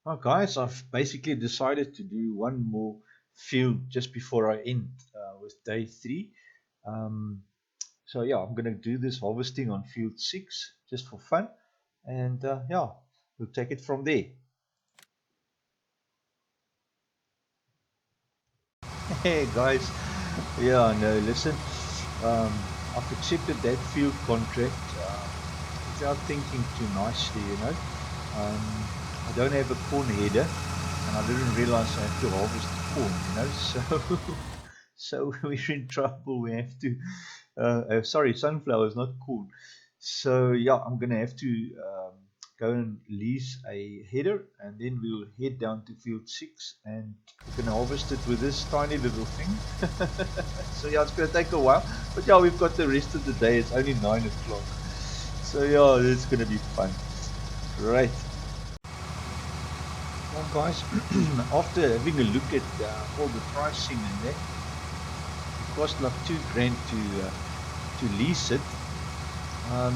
Well, guys, I've basically decided to do one more field just before I end with day 3. Um, so yeah, I'm gonna do this harvesting on field 6 just for fun, and yeah, we'll take it from there. Hey guys, yeah, no, listen, um, I've accepted that field contract without thinking too nicely, you know. Um, I don't have a corn header, and I didn't realize I have to harvest corn, you know. So, so we're in trouble. We have to. Sorry, sunflowers, not corn. So yeah, I'm gonna have to go and lease a header, and then we'll head down to field 6, and we're gonna harvest it with this tiny little thing. So yeah, it's gonna take a while, but yeah, we've got the rest of the day. It's only 9 o'clock. So yeah, it's gonna be fun. Right. Well, guys, after having a look at all the pricing and that, it cost like 2 grand to lease it. Um,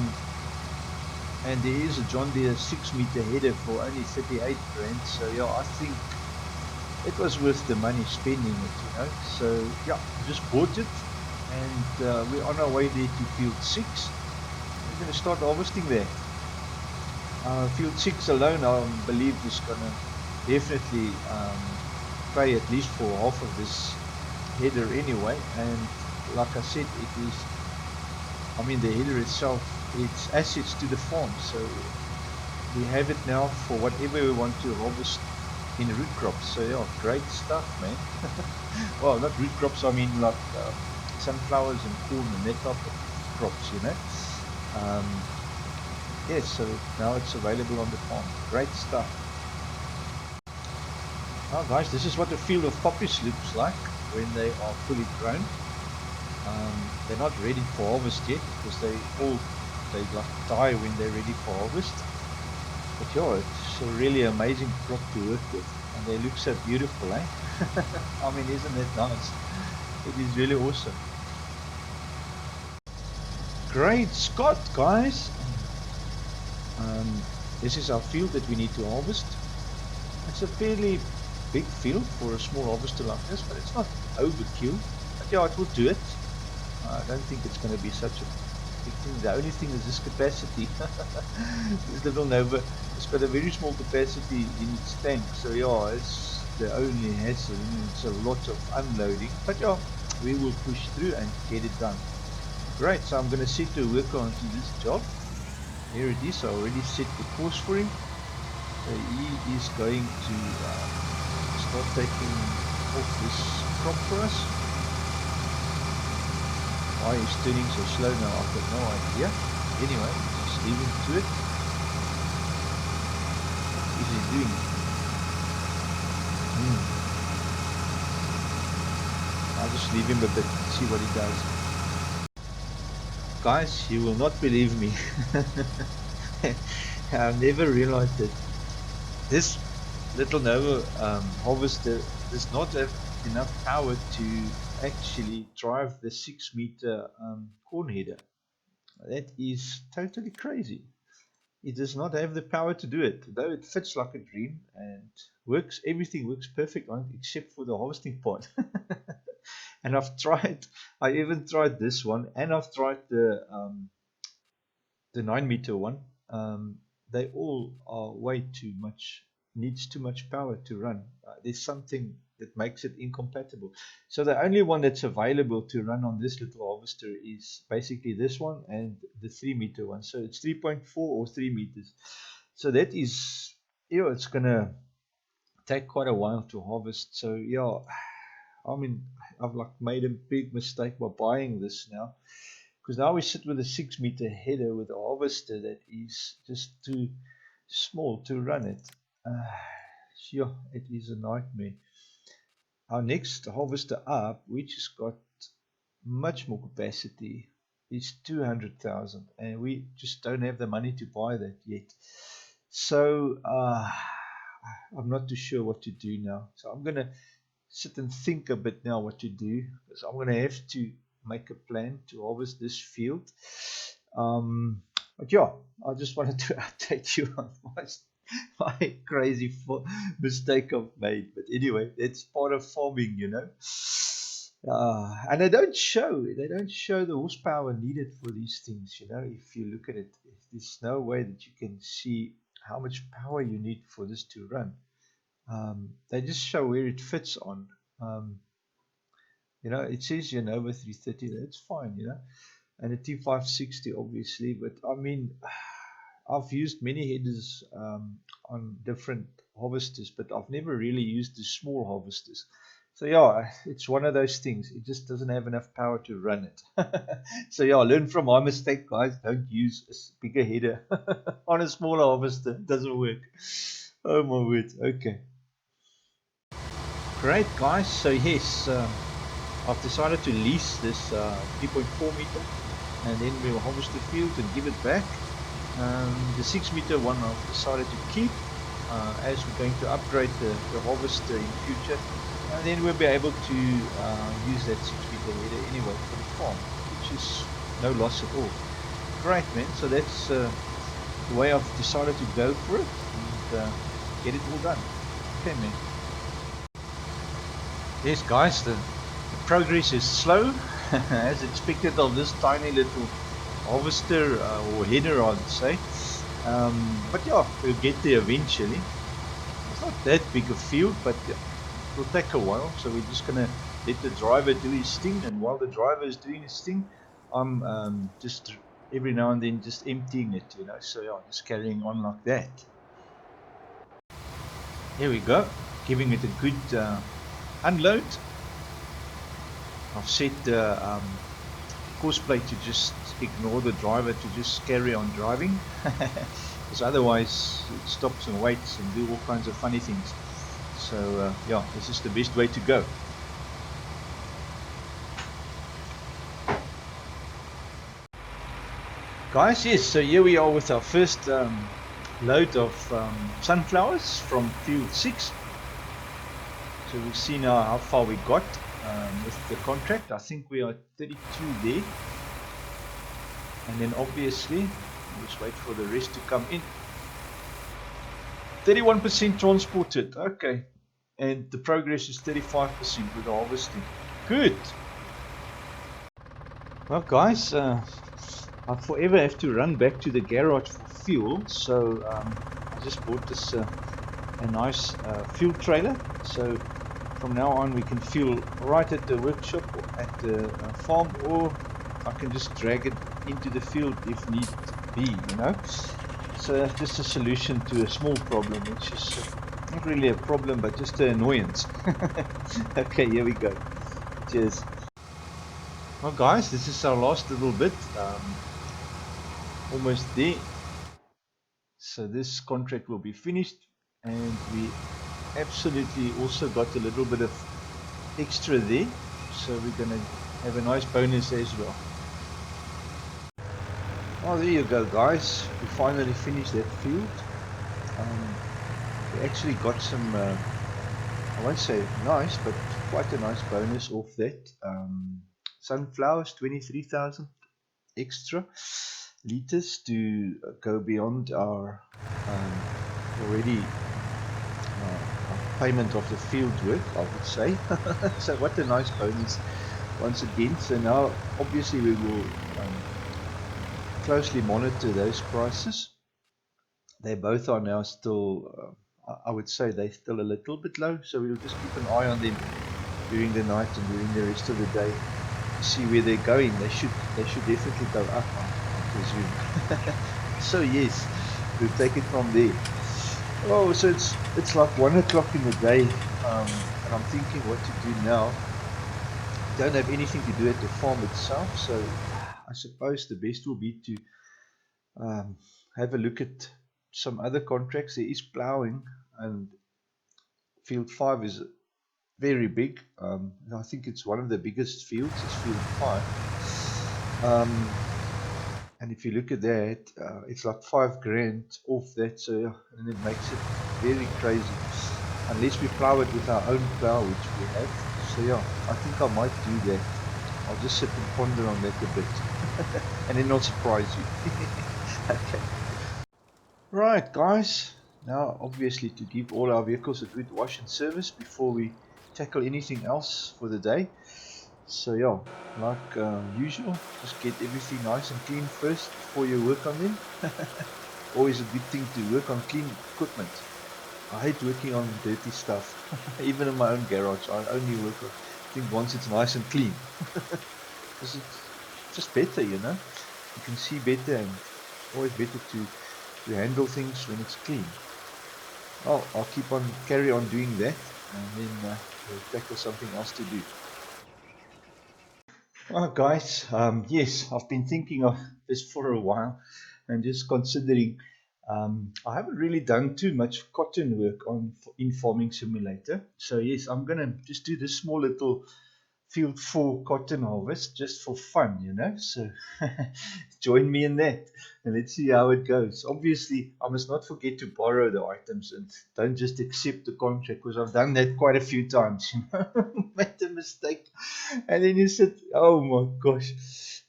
and there is a John Deere 6 meter header for only 38 grand. So yeah, I think it was worth the money spending it, you know. So yeah, just bought it, and we're on our way there to field 6. We're going to start harvesting there. Field 6 alone, I believe, is going to definitely pay at least for half of this header anyway. And like I said, it is, I mean, the header itself, it's assets to the farm. So we have it now for whatever we want to harvest in root crops. So yeah, great stuff, man. Well, not root crops, I mean like sunflowers and corn and that type of crops, you know. Um, yes, so now it's available on the farm. Great stuff. Now guys, this is what a field of poppies looks like when they are fully grown. They're not ready for harvest yet because they like die when they're ready for harvest. But yeah, it's a really amazing crop to work with, and they look so beautiful, eh? I mean, isn't it nice? It is really awesome. Great Scott, guys! This is our field that we need to harvest. It's a fairly big field for a small harvester like this, but it's not overkill. But yeah, it will do it. I don't think it's going to be such a big thing. The only thing is this capacity. This little Nova, it's got a very small capacity in its tank, so yeah, it's the only hassle. It's a lot of unloading, but yeah, we will push through and get it done. Right, so I'm going to set to work on to this job. Here it is. I already set the course for him. So he is going to start taking off this crop for us. Why he's turning so slow now, I've got no idea. Anyway, just leave him to it. What is he doing? I'll just leave him a bit, see what he does. Guys, you will not believe me. I never realized that this little Nova harvester does not have enough power to actually drive the 6 meter corn header. That is totally crazy. It does not have the power to do it, though it fits like a dream and works. Everything works perfect on it except for the harvesting part. And I even tried this one, and I've tried the 9 meter one. They all are way too much, needs too much power to run. There's something that makes it incompatible. So the only one that's available to run on this little harvester is basically this one and the 3 meter one. So it's 3.4 or 3 meters. So that is, it's gonna take quite a while to harvest. So yeah, I mean, I've like made a big mistake by buying this now, because now we sit with a 6 meter header with a harvester that is just too small to run it. Sure, it is a nightmare. Our next harvester up, which has got much more capacity, is 200,000, and we just don't have the money to buy that yet. So I'm not too sure what to do now. So I'm gonna sit and think a bit now what to do, because I'm gonna have to make a plan to harvest this field. But yeah, I just wanted to update you on my crazy mistake I've made. But anyway, it's part of farming, you know. And they don't show the horsepower needed for these things, you know. If you look at it, there's no way that you can see how much power you need for this to run. They just show where it fits on. Um, you know, it says you know with 330, that's fine, you know, and a T560 obviously. But I mean, I've used many headers on different harvesters, but I've never really used the small harvesters. So yeah, it's one of those things. It just doesn't have enough power to run it. So yeah, learn from my mistake, guys. Don't use a bigger header on a smaller harvester. It doesn't work. Oh my word. Okay. Great, guys. So yes, I've decided to lease this 3.4 meter, and then we'll harvest the field and give it back. The 6 meter one I've decided to keep as we're going to upgrade the harvester in future, and then we'll be able to use that 6 meter header anyway for the farm, which is no loss at all. Great, man. So that's the way I've decided to go for it and get it all done. Okay, man. Yes, guys, the progress is slow as expected of this tiny little harvester or header, I'd say. But yeah, we'll get there eventually. It's not that big a field, but yeah, it will take a while. So we're just gonna let the driver do his thing, and while the driver is doing his thing, I'm just every now and then just emptying it, you know. So yeah, just carrying on like that. Here we go, giving it a good unload. I've set the course plate to just ignore the driver, to just carry on driving, because otherwise it stops and waits and do all kinds of funny things. So yeah, this is the best way to go. Guys, yes, so here we are with our first load of sunflowers from field 6. So we've seen how far we got with the contract. I think we are 32 there. And then obviously, we'll just wait for the rest to come in. 31% transported, okay. And the progress is 35% with the harvesting. Good. Well, guys, I forever have to run back to the garage for fuel. So I just bought this a nice fuel trailer. So from now on, we can fuel right at the workshop or at the farm, or I can just drag it into the field if need be, you know. So just a solution to a small problem, which is not really a problem, but just an annoyance. Okay, here we go. Cheers. Well, guys, this is our last little bit. Almost there. So this contract will be finished, and we absolutely also got a little bit of extra there. So we're going to have a nice bonus as well. Oh, there you go, guys. We finally finished that field. We actually got some, I won't say nice, but quite a nice bonus off that. Sunflowers, 23,000 extra liters to go beyond our already payment of the field work, I would say. So what a nice bonus once again. So now obviously we will closely monitor those prices. They both are now still, I would say they're still a little bit low, so we'll just keep an eye on them during the night and during the rest of the day to see where they're going. They should definitely go up, I presume. So yes, we'll take it from there. Oh, so it's like 1 o'clock in the day, and I'm thinking what to do now. Don't have anything to do at the farm itself, so I suppose the best will be to have a look at some other contracts. There is ploughing, and field 5 is very big. I think it's one of the biggest fields, is field 5. And if you look at that, it's like 5 grand off that, so yeah, and it makes it very crazy. Unless we plough it with our own plough, which we have. So yeah, I think I might do that. I'll just sit and ponder on that a bit. And then I'll surprise you. Okay. Right, guys. Now, obviously, to give all our vehicles a good wash and service before we tackle anything else for the day. So yeah, like usual, just get everything nice and clean first before you work on them. Always a good thing to work on clean equipment. I hate working on dirty stuff. Even in my own garage, I only work on things once it's nice and clean. Because it's just better, you know. You can see better, and it's always better to handle things when it's clean. Well, I'll carry on doing that, and then we'll tackle something else to do. Well, guys, yes, I've been thinking of this for a while, and just considering. I haven't really done too much cotton work in Farming Simulator, so yes, I'm gonna just do this small little field for cotton harvest just for fun, you know. So join me in that and let's see how it goes. Obviously, I must not forget to borrow the items and don't just accept the contract, because I've done that quite a few times, you know. Made a mistake and then you said, oh my gosh,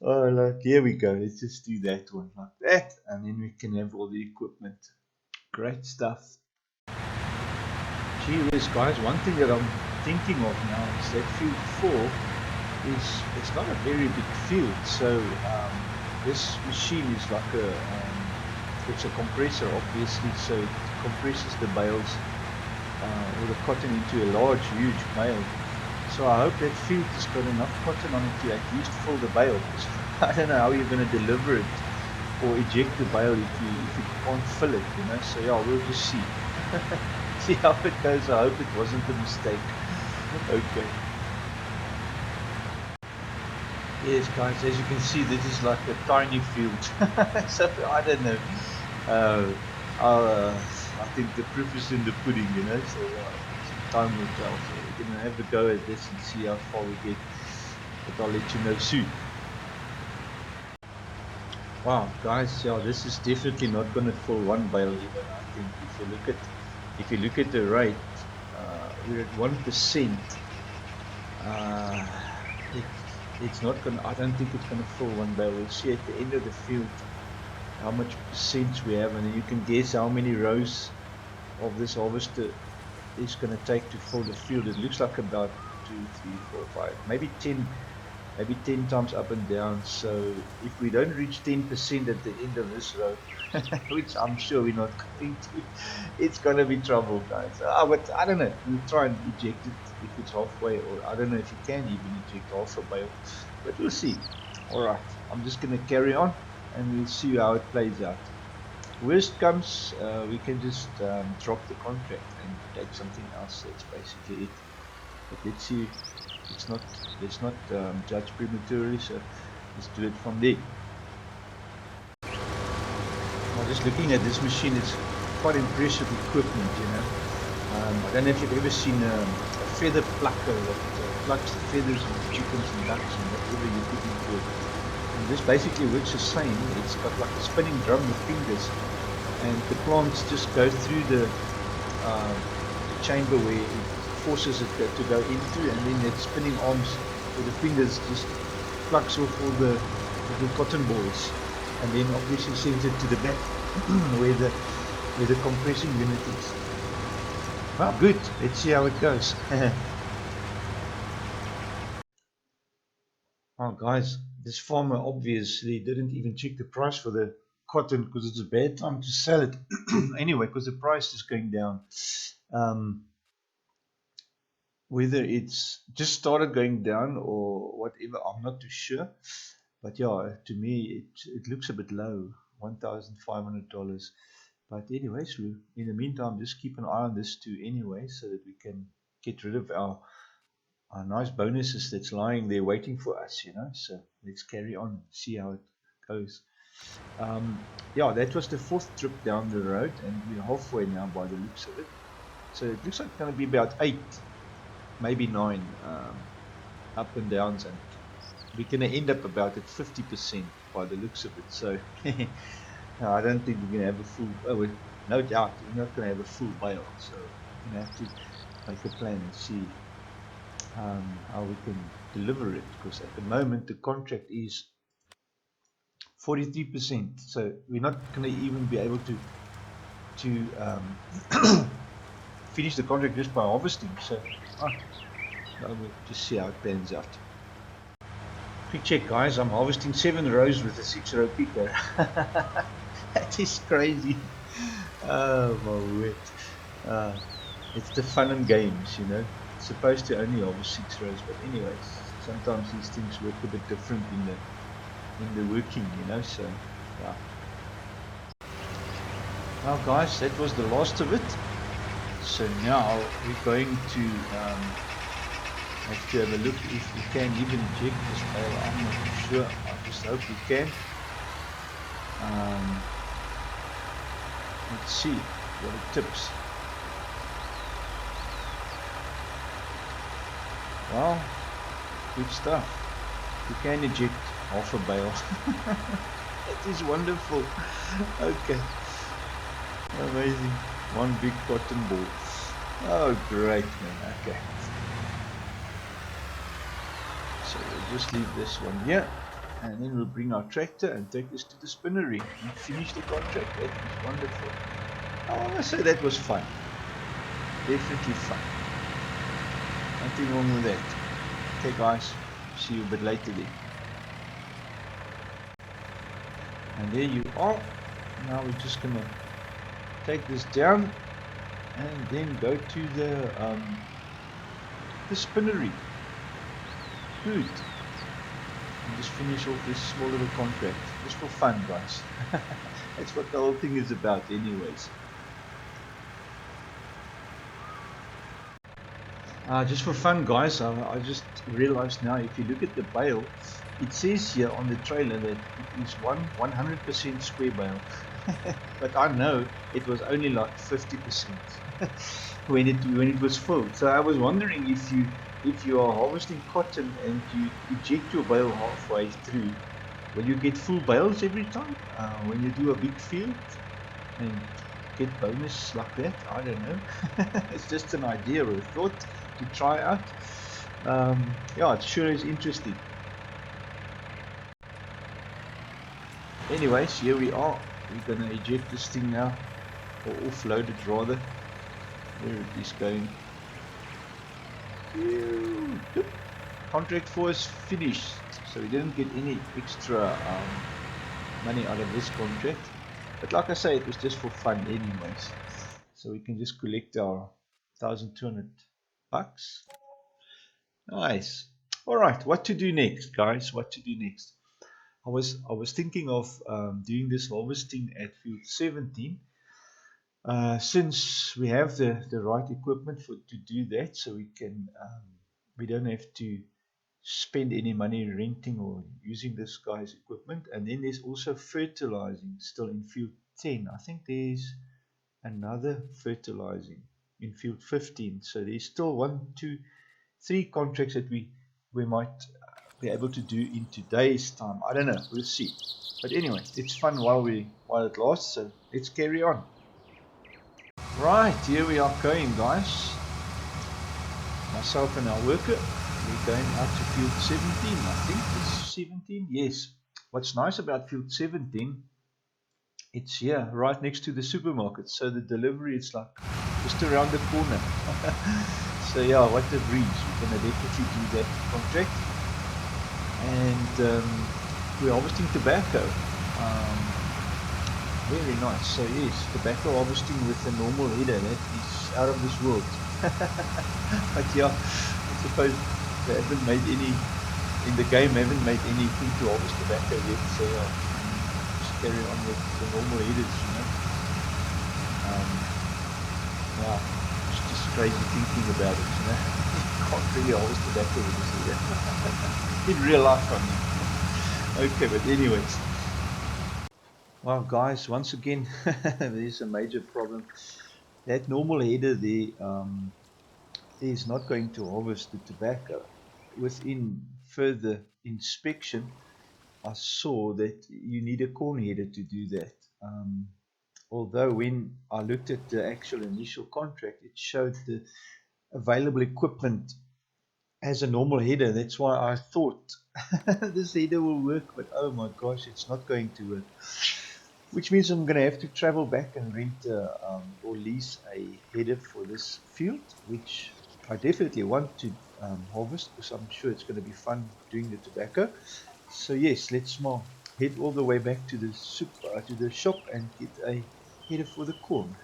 oh, like, here we go, let's just do that one like that, and then we can have all the equipment. Great stuff. Gee whiz, guys, one thing that I'm thinking of now is that field 4 is, it's not a very big field, so this machine is like it's a compressor, obviously, so it compresses the bales or the cotton into a large, huge bale. So I hope that field has got enough cotton on it to at least fill the bale. I don't know how you're going to deliver it or eject the bale if you can't fill it, you know. So yeah, we'll just see. See how it goes. I hope it wasn't a mistake. Okay. Yes, guys, as you can see, this is like a tiny field. So I don't know. Uh, I think the proof is in the pudding, you know. So time will tell. So we're gonna have a go at this and see how far we get. But I'll let you know soon. Wow, guys, yeah, this is definitely not gonna fill one bale even. I think if you look at the rate, we're at 1%. Uh, it, it's not gonna. I don't think it's gonna fill one bale. We'll see at the end of the field how much percent we have, and then you can guess how many rows of this harvester is going to take to fill the field. It looks like about 2, 3, 4, 5, maybe 10 times up and down. So if we don't reach 10% at the end of this row, which I'm sure we're not going to, it's going to be trouble, guys. But I don't know. We'll try and eject it if it's halfway, or I don't know if you can even eject half a bale, but we'll see. All right, I'm just going to carry on and we'll see how it plays out. Worst comes, we can just drop the contract and take something else. That's basically it. But let's see. Let's not judge prematurely. So let's do it from there. Well, just looking at this machine, it's quite impressive equipment, you know. I don't know if you've ever seen a feather plucker that plucks the feathers of chickens and ducks and whatever you put into it. And this basically works the same. It's got like a spinning drum with fingers, and the plants just go through the chamber where it forces it to go into, and then that spinning arms with the fingers just plucks off all the cotton balls, and then obviously sends it to the back where the compressing unit is. Well, good. Let's see how it goes. Oh, guys, this farmer obviously didn't even check the price for the cotton because it's a bad time to sell it. Anyway, because the price is going down. Um, whether it's just started going down or whatever, I'm not too sure. But yeah, to me, it looks a bit low, $1,500. But anyways, in the meantime, just keep an eye on this too anyway, so that we can get rid of our nice bonuses that's lying there waiting for us, you know. So let's carry on, see how it goes. Yeah, that was the fourth trip down the road, and we're halfway now by the looks of it. So it looks like it's going to be about 8, maybe 9 up and downs, and we're going to end up about at 50% by the looks of it. So no, I don't think we're going to have a full, no doubt we're not going to have a full bale. So we're going to have to make a plan and see how we can deliver it, because at the moment the contract is 43%, so we're not going to even be able to to finish the contract just by harvesting. So now we'll just see how it pans out. Quick check, guys. I'm harvesting 7 rows with a 6-row picker. That is crazy. Oh my word. It's the fun and games, you know. It's supposed to only harvest 6 rows, but anyways, sometimes these things work a bit different in the working, you know. So yeah. Well, guys, that was the last of it. So now we're going to have to have a look if we can even check this bale. I'm not sure. I just hope we can. Let's see what it tips. Well, good stuff. You can eject half a bale. That is wonderful. Okay. Amazing. One big cotton ball. Oh, great, man. Okay. So we'll just leave this one here. And then we'll bring our tractor and take this to the spinnery and finish the contract. That is wonderful. I want to say that was fun. Definitely fun. Nothing wrong with that. Okay, guys. See you a bit later then. And there you are. Now we're just gonna take this down and then go to the spinnery. Good. And just finish off this small little contract. Just for fun, guys. That's what the whole thing is about anyways. Just for fun, guys, I just realized now, if you look at the bale, it says here on the trailer that it is 100% square bale. But I know it was only like 50% when it was full. So I was wondering, if you are harvesting cotton and you eject your bale halfway through, will you get full bales every time when you do a big field and get bonus like that? I don't know. It's just an idea or a thought to try out. Yeah, it sure is interesting. Anyways, here we are. We're gonna eject this thing now, or offload it rather. There it is going. Contract 4 is finished, so we didn't get any extra money out of this contract. But like I say, it was just for fun anyways. So we can just collect our 1,200 bucks. Nice. Alright, what to do next, guys? What to do next? I was thinking of doing this harvesting at field 17. Since we have the right equipment to do that, so we don't have to spend any money renting or using this guy's equipment. And then there's also fertilizing still in field 10. I think there's another fertilizing in field 15. So there's still 1, 2, 3 contracts that we might be able to do in today's time. I don't know, we'll see. But anyway, it's fun while it lasts, so let's carry on. Right, here we are going, guys. Myself and our worker, we're going out to field 17. I think it's 17. Yes. What's nice about field 17, it's here right next to the supermarket, so the delivery is like just around the corner. So yeah, what a breeze. We're gonna definitely do that contract. And we're harvesting tobacco. Very nice. So yes, tobacco harvesting with a normal header, that is out of this world. But yeah, I suppose they haven't made any in the game, haven't made anything to harvest tobacco yet. So yeah, just carry on with the normal headers, you know. Yeah, it's just crazy thinking about it, you know. You can't really harvest tobacco with this header. In real life, I mean. Okay, but anyways. Well, guys, once again, there's a major problem. That normal header there is not going to harvest the tobacco. Within further inspection, I saw that you need a corn header to do that. Although when I looked at the actual initial contract, it showed the available equipment as a normal header. That's why I thought this header will work, but oh my gosh, it's not going to work. which means I'm going to have to travel back and rent or lease a header for this field, which I definitely want to harvest because I'm sure it's going to be fun doing the tobacco. So yes, let's now head all the way back to the to the shop and get a header for the corn.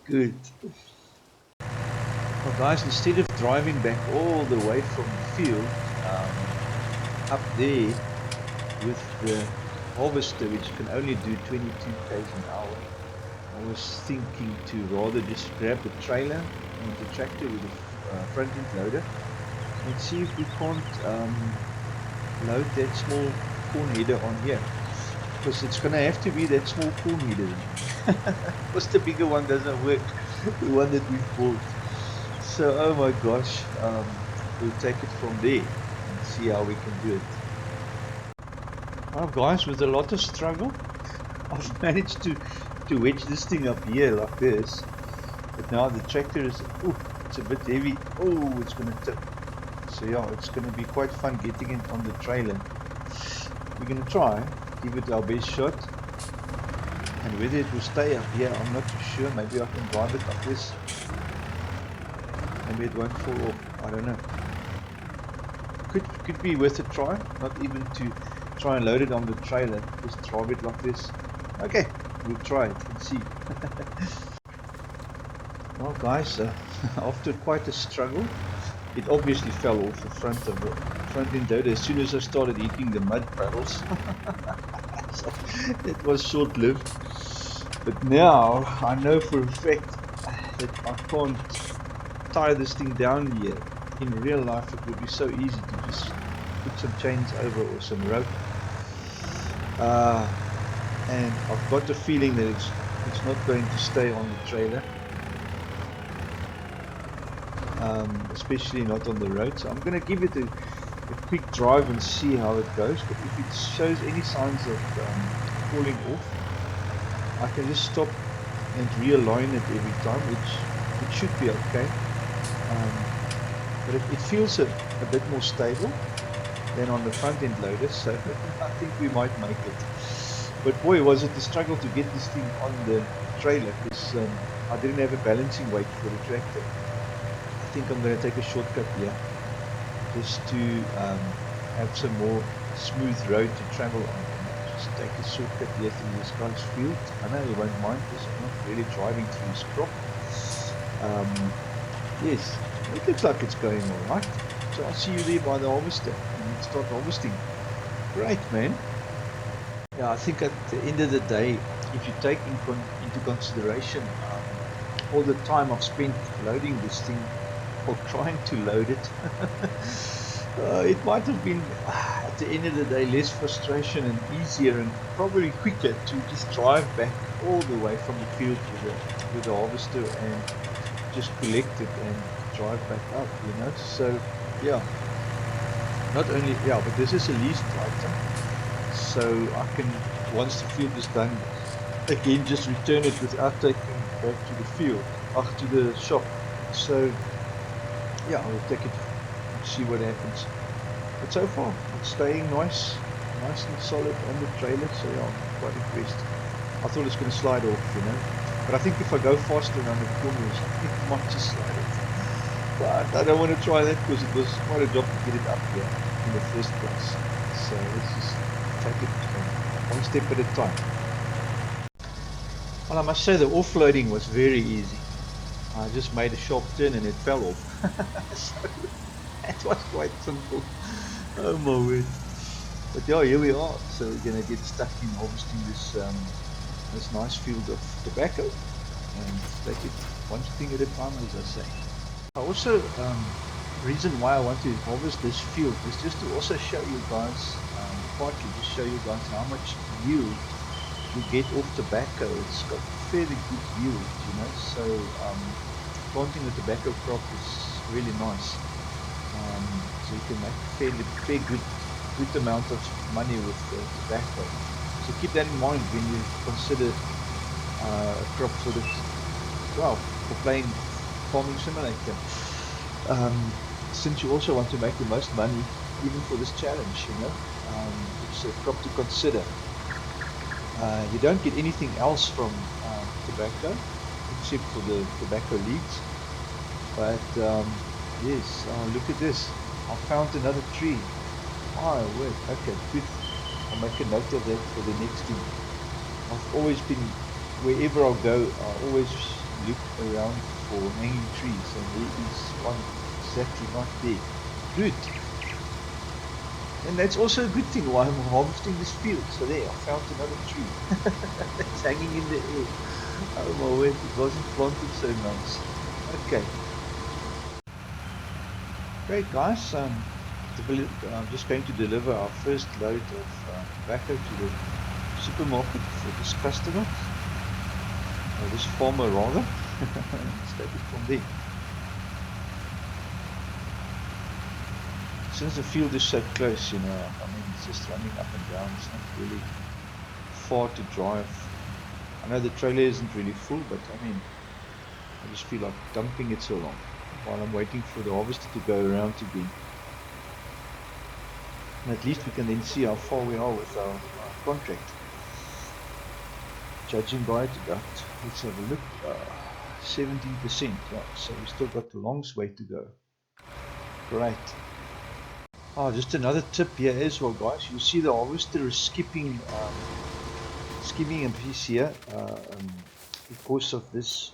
Good. Well, guys, instead of driving back all the way from the field up there with the harvester, which can only do 22 k's an hour, I was thinking to rather just grab the trailer and the tractor with the front end loader and see if we can't load that small corn header on here, because it's going to have to be that small corn header because the bigger one doesn't work, the one that we've bought. So oh my gosh, we'll take it from there and see how we can do it. Well guys, with a lot of struggle I've managed to wedge this thing up here like this, but now the tractor is, oh, it's a bit heavy. Oh, it's going to tip. So yeah, it's going to be quite fun getting it on the trailer. We're going to try, give it our best shot, and whether it will stay up here, I'm not too sure. Maybe I can drive it like this. Maybe it won't fall off. I don't know. Could be worth a try. Not even to try and load it on the trailer. Just drive it like this. Okay, we'll try it and see. Well guys, after quite a struggle, it obviously fell off the front of the front end loader as soon as I started hitting the mud puddles. So it was short-lived. But now I know for a fact that I can't tie this thing down here. In real life it would be so easy to just put some chains over or some rope. And I've got the feeling that it's not going to stay on the trailer. Especially not on the road. So I'm going to give it a quick drive and see how it goes. But if it shows any signs of falling off, I can just stop and realign it every time, which it should be okay. But it feels a bit more stable than on the front end loader, so I think we might make it. But boy, was it a struggle to get this thing on the trailer, because I didn't have a balancing weight for the tractor. I think I'm going to take a shortcut here just to have some more smooth road to travel on. Just take a shortcut here through this guy's field. I know he won't mind because I'm not really driving through his crop. Yes, it looks like it's going alright. So I'll see you there by the harvester and start harvesting. Great, man. Yeah, I think at the end of the day, if you take into consideration all the time I've spent loading this thing or trying to load it, it might have been at the end of the day less frustration and easier and probably quicker to just drive back all the way from the field to the harvester and just collect it and drive back up, you know. So yeah, not only, yeah, but this is a leased item, so I can, once the field is done, again just return it without taking it back to the field, to the shop. So yeah, I'll take it and see what happens. But so far it's staying nice and solid on the trailer, so yeah, I'm quite impressed. I thought it's going to slide off, you know, but I think if I go faster around the corners, I think it might just slide off. But I don't want to try that because it was quite a job to get it up here in the first place. So let's just take it one step at a time. Well, I must say the offloading was very easy. I just made a sharp turn and it fell off. So that was quite simple. Oh my word. But yeah, here we are. So we're going to get stuck in harvesting this nice field of tobacco and take it one thing at a time, as I say. Also, reason why I want to harvest this field is just to also show you guys, partly just show you guys how much yield you get off tobacco. It's got fairly good yield, you know, so planting the tobacco crop is really nice. So you can make fair good amount of money with tobacco. So keep that in mind when you consider a crop for the, well, for playing Farming Simulator. Since you also want to make the most money, even for this challenge, you know, it's a crop to consider. You don't get anything else from tobacco except for the tobacco leaves. But yes, look at this. I found another tree. Oh, wait. Okay, good. I'll make a note of that for the next thing. I've always been, wherever I go, I always look around for hanging trees, and there is one exactly right there. Good. And that's also a good thing why I'm harvesting this field. So there, I found another tree. It's hanging in the air. Oh my word, it wasn't planted so nice. Okay. Great guys, I'm just going to deliver our first load of tobacco to the supermarket for this customer, or this farmer rather. Let's take it from there. Since the field is so close, you know, I mean, it's just running up and down. It's not really far to drive. I know the trailer isn't really full, but I mean, I just feel like dumping it so long while I'm waiting for the harvester to go around again. And at least we can then see how far we are with our contract. Judging by it, let's have a look. 17%. Yeah, so we still got a long way to go. Great. Just another tip here as well, guys. You see the harvester is skipping a piece here because of this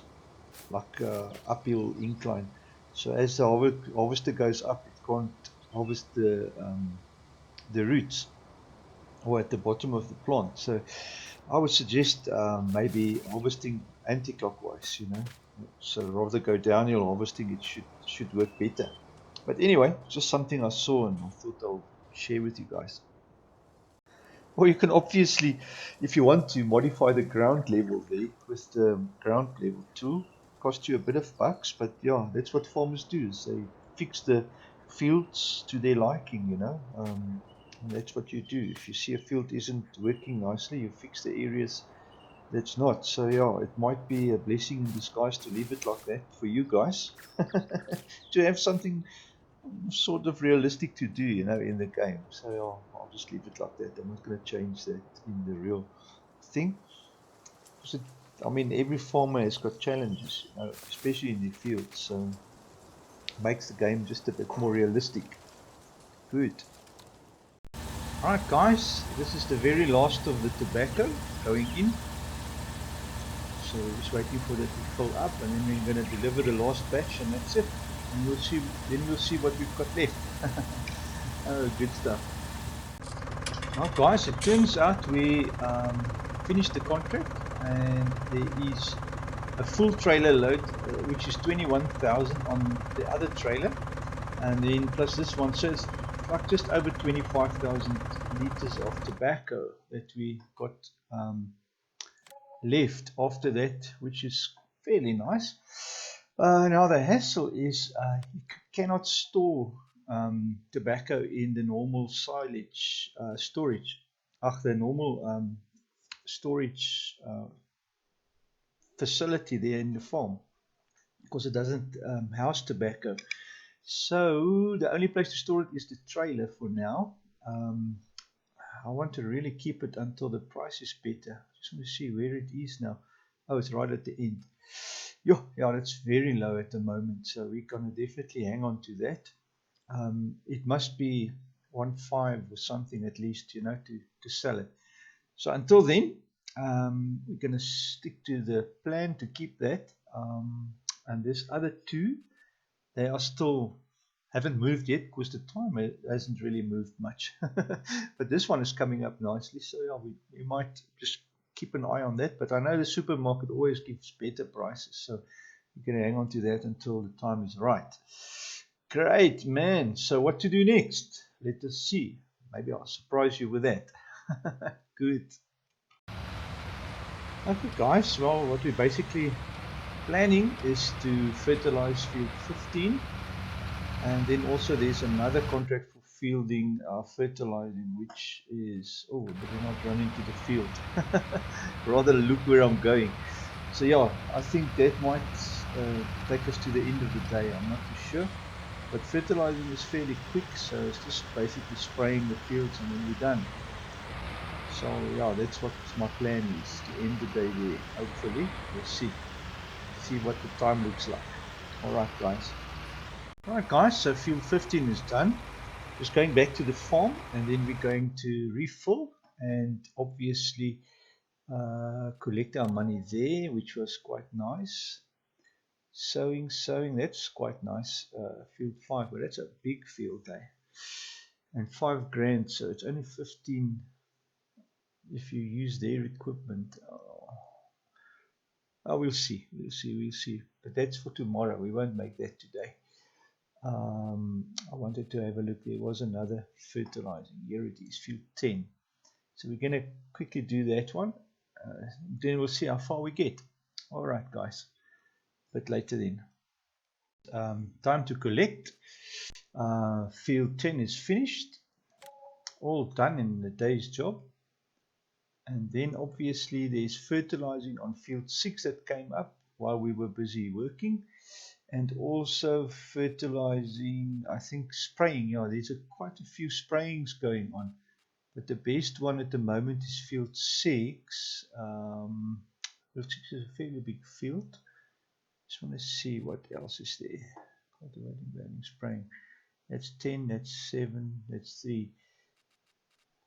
uphill incline. So as the harvester goes up, it can't harvest the roots or at the bottom of the plant. So I would suggest maybe harvesting anti-clockwise, you know. So rather go downhill harvesting, it should work better. But anyway, just something I saw and I thought I'll share with you guys. Or you can obviously, if you want to modify the ground level there with the ground level tool, cost you a bit of bucks, but yeah, that's what farmers do. Is they fix the fields to their liking, you know. And that's what you do. If you see a field isn't working nicely, you fix the areas that's not. So yeah, it might be a blessing in disguise to leave it like that for you guys. To have something sort of realistic to do, you know, in the game. So I'll just leave it like that. I'm not going to change that in the real thing. Because I mean, every farmer has got challenges, you know, especially in the field. So it makes the game just a bit more realistic. Good. Alright guys, this is the very last of the tobacco going in. So we're just waiting for that to fill up, and then we're going to deliver the last batch, and that's it. And we'll see what we've got left. Oh, good stuff. Well, guys, it turns out we finished the contract, and there is a full trailer load, which is 21,000 on the other trailer, and then plus this one, so it's like just over 25,000 liters of tobacco that we got left after that, which is fairly nice. Now the hassle is you cannot store tobacco in the normal silage storage. The normal storage facility there in the farm, because it doesn't house tobacco. So the only place to store it is the trailer for now. I want to really keep it until the price is better. Just want to see where it is now. Oh, it's right at the end. Yeah, that's very low at the moment, so we're gonna definitely hang on to that. It must be 1.5 or something at least, you know, to sell it. So until then, we're gonna stick to the plan to keep that. And this other two, they are still haven't moved yet because the time hasn't really moved much. But this one is coming up nicely, so yeah, we might just keep an eye on that. But I know the supermarket always gives better prices, so we're going to hang on to that until the time is right. Great, man. So what to do next? Let us see. Maybe I'll surprise you with that. Good. Okay, guys. Well, what we're basically planning is to fertilize field 15. And then also there's another contract for fielding fertilizing, which is, oh, but we're not running to the field. Rather look where I'm going. So yeah, I think that might take us to the end of the day. I'm not too sure. But fertilizing is fairly quick, so it's just basically spraying the fields and then we're done. So yeah, that's what my plan is, to end the day there. Hopefully, we'll see what the time looks like. All right, guys. All right, guys. So field 15 is done. Just going back to the farm, and then we're going to refill and obviously collect our money there, which was quite nice. Sowing, that's quite nice. Field 5, but that's a big field, eh? And 5 grand, so it's only 15 if you use their equipment. Oh, we'll see. But that's for tomorrow. We won't make that today. I wanted to have a look. There was another fertilizing. Here it is, field 10. So we're going to quickly do that one. Then we'll see how far we get. All right, guys. But later then. Time to collect. Field 10 is finished. All done in the day's job. And then obviously there's fertilizing on field 6 that came up while we were busy working. And also fertilizing, I think spraying. Yeah, there's quite a few sprayings going on. But the best one at the moment is field 6. Field 6 is a fairly big field. Just want to see what else is there. Cultivating, burning, spraying. That's 10, that's 7, that's 3.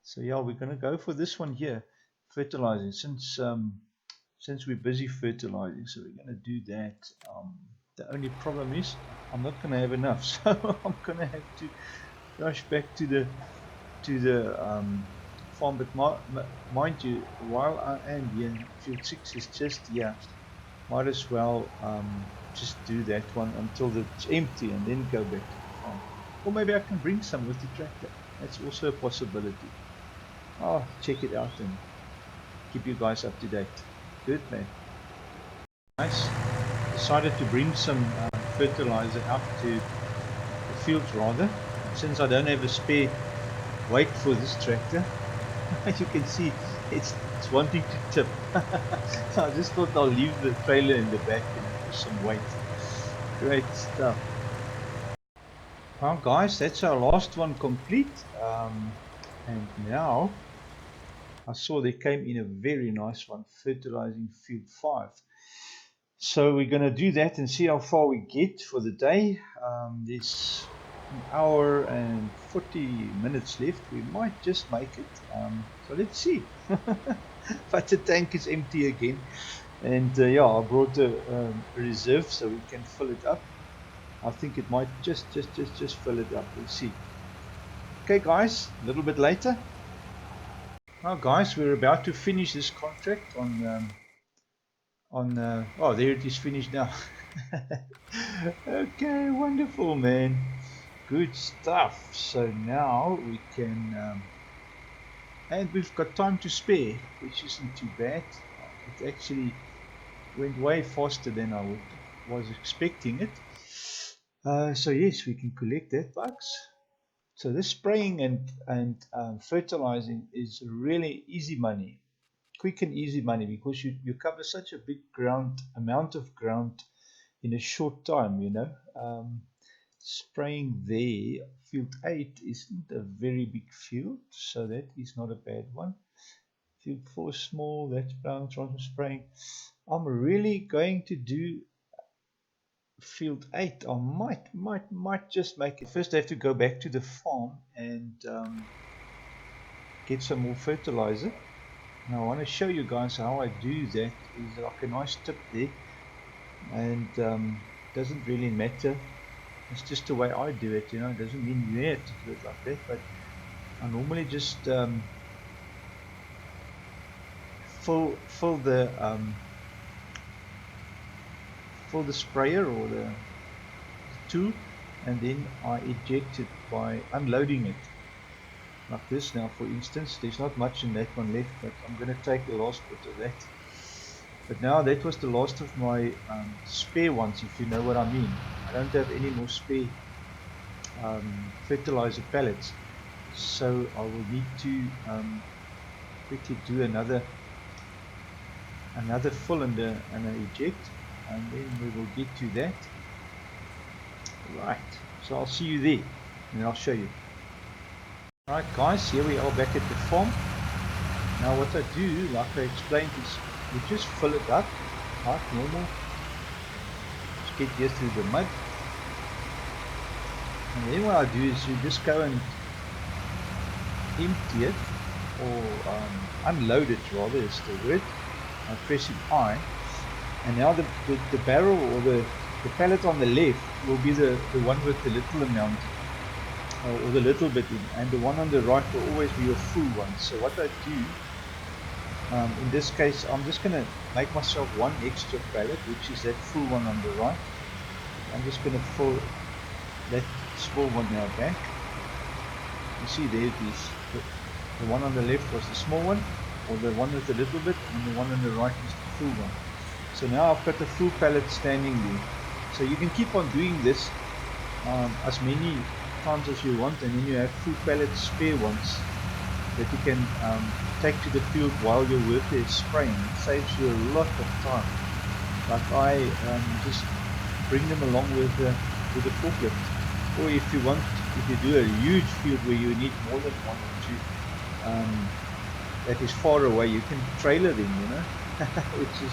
So yeah, we're going to go for this one here, fertilizing, since we're busy fertilizing. So we're going to do that. The only problem is I'm not going to have enough, so I'm going to have to rush back to the farm. But mind you, while I am here, field 6 is just here. Might as well just do that one until it's empty and then go back to the farm. Or maybe I can bring some with the tractor. That's also a possibility. I'll check it out and keep you guys up to date. Good, man. Nice. Decided to bring some fertilizer out to the fields rather. Since I don't have a spare weight for this tractor, as you can see, it's wanting to tip. So I just thought I'll leave the trailer in the back and put some weight. Great stuff. Well guys, that's our last one complete. And now I saw they came in a very nice one, fertilizing field 5. So we're going to do that and see how far we get for the day. There's an hour and 40 minutes left. We might just make it. So let's see. But the tank is empty again. And yeah, I brought a reserve so we can fill it up. I think it might just fill it up. We'll see. Okay guys, a little bit later. Now guys, we're about to finish this contract on oh, there it is, finished now. Okay, wonderful, man. Good stuff. So now we can and we've got time to spare, which isn't too bad. It actually went way faster than I was expecting it. So yes, we can collect that, bucks. So this spraying and fertilizing is really easy money, quick and easy money, because you cover such a big amount of ground in a short time, you know. Spraying there, field 8 isn't a very big field, so that is not a bad one. Field 4 is small, that's brown transfer spraying. I'm really going to do field 8. I might just make it. First I have to go back to the farm and get some more fertilizer. Now I want to show you guys how I do that. Is like a nice tip there, and doesn't really matter. It's just the way I do it, you know. It doesn't mean you have to do it like that, but I normally just fill the sprayer or the tool, and then I eject it by unloading it like this. Now for instance, there's not much in that one left, but I'm going to take the last bit of that. But now that was the last of my spare ones, if you know what I mean. I don't have any more spare fertilizer pellets, so I will need to quickly do another fill and an eject, and then we will get to that. Right, so I'll see you there and I'll show you. Alright guys, here we are back at the farm. Now what I do, like I explained, is you just fill it up like normal. Just get used to the mud. And then what I do is you just go and empty it, or unload it rather is the word. I press it I. And now the barrel, or the pallet on the left will be the one with the little amount, or the little bit in, and the one on the right will always be your full one. So what I do, in this case, I'm just going to make myself one extra pallet, which is that full one on the right. I'm just going to fill that small one now back. You see there it is. The one on the left was the small one, or the one with a little bit, and the one on the right is the full one. So now I've got the full pallet standing there. So you can keep on doing this as many times as you want, and then you have full pallet spare ones that you can take to the field while your worker is spraying. It saves you a lot of time. Like I just bring them along with the forklift. Or if you want, if you do a huge field where you need more than one or two, that is far away, you can trailer them, you know, which is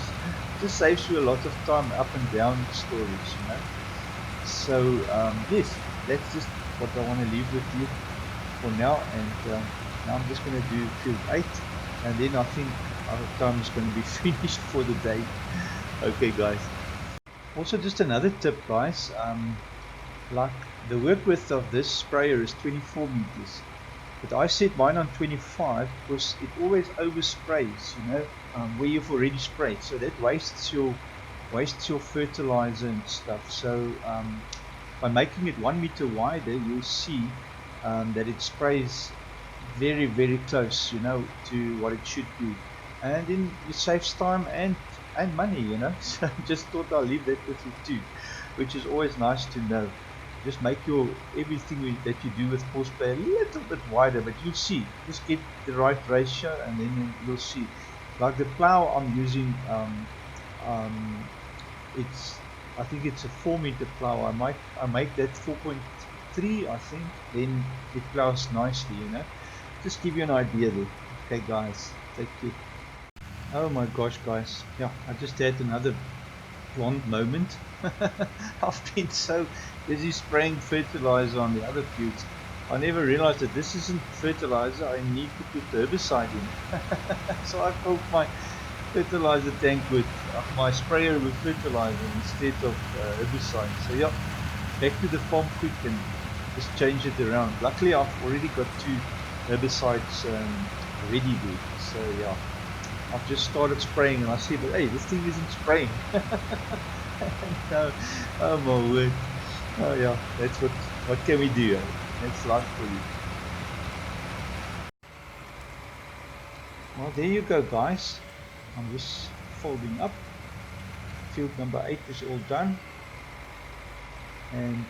just saves you a lot of time up and down storage, you know. So yes, that's just what I want to leave with you for now. And now I'm just going to do field 8, and then I think our time is going to be finished for the day. Okay guys, also just another tip guys, like the work width of this sprayer is 24 meters, but I set mine on 25 because it always oversprays, you know, where you've already sprayed, so that wastes your fertilizer and stuff. So by making it 1 meter wider, you'll see that it sprays very, very close, you know, to what it should do, and then it saves time and money, you know. So just thought I'll leave that with you too, which is always nice to know. Just make your everything that you do with horseplay a little bit wider, but you'll see. Just get the right ratio, and then you'll see. Like the plow I'm using, it's, I think it's a 4 meter plow. I make that 4.3, I think. Then it plows nicely, you know. Just give you an idea there. Okay, guys, take care. Oh my gosh, guys, yeah, I just had another blonde moment. I've been so busy spraying fertilizer on the other fields, I never realized that this isn't fertilizer. I need to put herbicide in. So I filled my fertilizer tank with my sprayer with fertilizer instead of herbicide. So yeah, back to the farm quick and just change it around. Luckily I've already got 2 herbicides ready there. So yeah, I've just started spraying and I see that, hey, this thing isn't spraying. No, oh my word. Oh yeah, that's what can we do? That's life for you. Well, there you go guys. I'm just folding up. Field number 8 is all done. And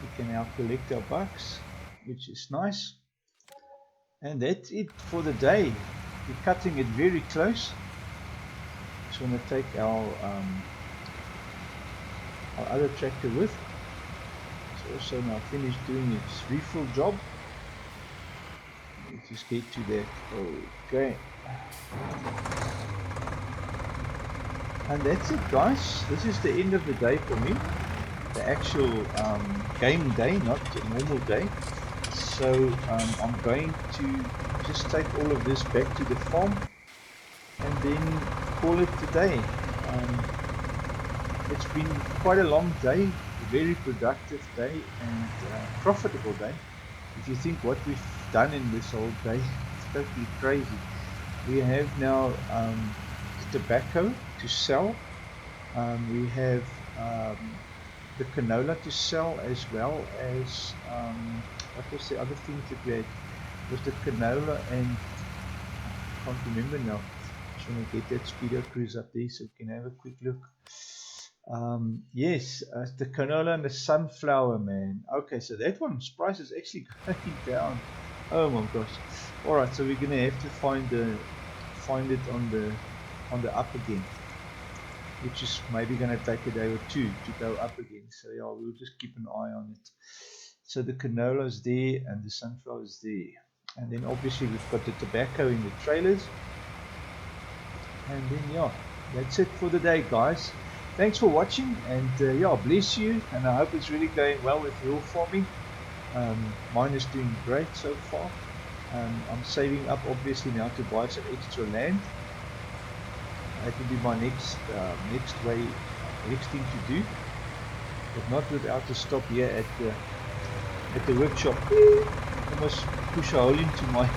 we can now collect our bucks, which is nice. And that's it for the day. We're cutting it very close. Just want to take our other tractor with. It's also now finished doing its refill job. Let's just get to that. Okay. And that's it guys. This is the end of the day for me. The actual game day, not the normal day. So I'm going to just take all of this back to the farm and then call it a day. It's been quite a long day, a very productive day, and profitable day. If you think what we've done in this whole day, it's totally crazy. We have now tobacco to sell. We have the canola to sell, as well as what was the other things that we had? It was the canola and I can't remember now. Just want to get that speedo cruise up there so we can have a quick look. Yes, the canola and the sunflower, man. Okay, so that one's price is actually going down. Oh my gosh. Alright, so we're gonna have to find it on the up again, which is maybe gonna take a day or 2 to go up again. So yeah, we'll just keep an eye on it. So the canola is there and the sunflower is there. And then obviously we've got the tobacco in the trailers. And then yeah, that's it for the day, guys. Thanks for watching, and yeah, bless you, and I hope it's really going well with your farming. Mine is doing great so far. I'm saving up obviously now to buy some extra land. That will be my next next thing to do, but not without a stop here at the workshop. Almost push a hole into my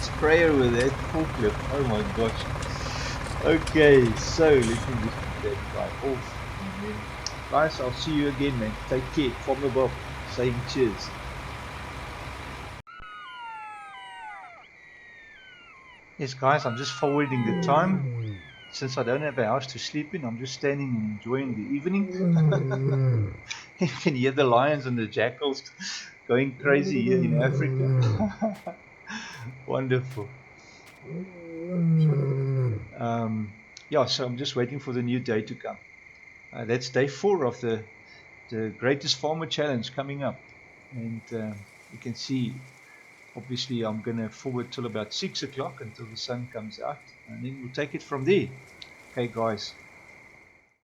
sprayer with that forklift. Oh my gosh. Okay, so let me just put that guy off. And then, guys, I'll see you again, man. Take care. Farmer Bob saying cheers. Yes, guys, I'm just forwarding the time. Since I don't have a house to sleep in, I'm just standing and enjoying the evening. You can hear the lions and the jackals going crazy here in Africa. Wonderful. Yeah, so I'm just waiting for the new day to come. That's day 4 of the greatest farmer challenge coming up. And you can see, obviously, I'm going to forward till about 6 o'clock until the sun comes out. And then we'll take it from there. Okay, guys.